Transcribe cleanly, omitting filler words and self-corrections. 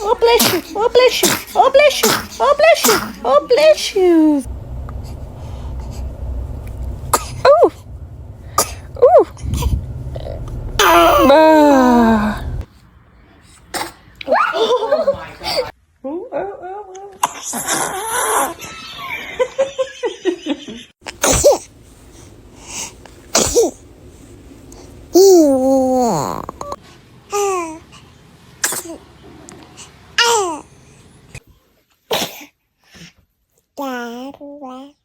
Oh bless you, oh bless you, oh bless you, oh bless you, oh bless you. Oh, oh. Ah. Oh my god. Oh, oh, oh, oh. Dad,